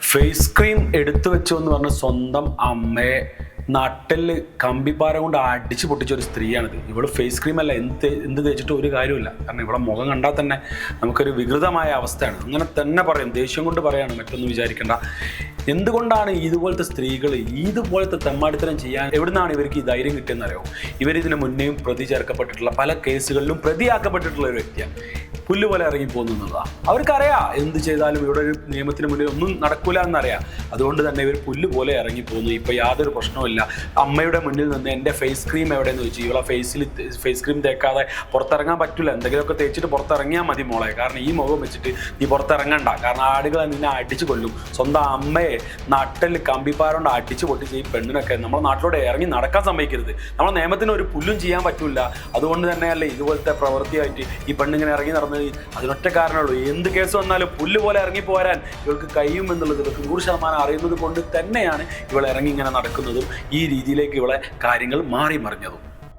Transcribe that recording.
Face cream എടുത്തു വെച്ചു എന്ന് പറഞ്ഞ സ്വന്തം അമ്മയെ നട്ടല് കമ്പിപ്പാര കൊണ്ട് അടിച്ച് പൊട്ടിച്ച ഒരു സ്ത്രീയാണിത്. ഇവള് ഫേസ് ക്രീം അല്ല, എന്ത് തേച്ചിട്ട് ഒരു കാര്യമില്ല. കാരണം ഇവിടെ മുഖം കണ്ടാൽ തന്നെ നമുക്കൊരു വികൃതമായ അവസ്ഥയാണ്. അങ്ങനെ തന്നെ പറയും, ദേഷ്യം കൊണ്ട് പറയാണ്, മറ്റൊന്നും വിചാരിക്കേണ്ട. എന്തുകൊണ്ടാണ് ഇതുപോലത്തെ സ്ത്രീകൾ ഇതുപോലത്തെ തെമ്മാടിത്തരം ചെയ്യാൻ എവിടുന്നാണ് ഇവർക്ക് ഈ ധൈര്യം കിട്ടിയെന്നറിയോ? ഇവരിതിന് മുന്നേയും പ്രതി ചേർക്കപ്പെട്ടിട്ടുള്ള പല കേസുകളിലും പ്രതിയാക്കപ്പെട്ടിട്ടുള്ള ഒരു വ്യക്തിയാണ്. പുല്ലുപോലെ ഇറങ്ങിപ്പോകുന്നു എന്നുള്ളതാണ്. അവർക്കറിയാം എന്ത് ചെയ്താലും ഇവിടെ ഒരു നിയമത്തിന് മുന്നിൽ ഒന്നും നടക്കൂല എന്നറിയാം. അതുകൊണ്ട് തന്നെ ഇവർ പുല്ലുപോലെ ഇറങ്ങിപ്പോകുന്നു. ഇപ്പോൾ യാതൊരു പ്രശ്നവുമില്ല. അമ്മയുടെ മുന്നിൽ നിന്ന് എൻ്റെ ഫേസ് ക്രീം എവിടെയെന്ന് ചോദിച്ചു. ഇവളെ ഫേസ് ക്രീം തേക്കാതെ പുറത്തിറങ്ങാൻ പറ്റില്ല. എന്തെങ്കിലുമൊക്കെ തേച്ചിട്ട് പുറത്തിറങ്ങിയാൽ മതി മോളെ, കാരണം ഈ മുഖം വെച്ചിട്ട് നീ പുറത്തിറങ്ങണ്ട, കാരണം ആടുകളെ നിന്നെ അടിച്ചു കൊല്ലും. സ്വന്തം അമ്മയെ നട്ടൽ കമ്പിപ്പാരോണ്ട് അടിച്ചു പൊട്ടിച്ച് ഈ പെണ്ണിനൊക്കെ നമ്മുടെ നാട്ടിലൂടെ ഇറങ്ങി നടക്കാൻ സമ്മതിക്കരുത്. നമ്മുടെ നിയമത്തിന് ഒരു പുല്ലും ചെയ്യാൻ പറ്റില്ല. അതുകൊണ്ട് തന്നെയല്ലേ ഇതുപോലത്തെ പ്രവൃത്തിയായിട്ട് ഈ പെണ്ണിങ്ങനെ ഇറങ്ങി നടന്നത്. അതിനൊറ്റ കാരണമുള്ളൂ, എന്ത് കേസ് വന്നാലും പുല്ല് പോലെ ഇറങ്ങി പോരാൻ ഇവൾക്ക് കഴിയും എന്നുള്ളത് ഇവൾക്ക് 100% അറിയുന്നത് കൊണ്ട് തന്നെയാണ് ഇവൾ ഇറങ്ങി ഇങ്ങനെ നടക്കുന്നതും ഈ രീതിയിലേക്ക് ഇവളെ കാര്യങ്ങൾ മാറി മറിഞ്ഞതും.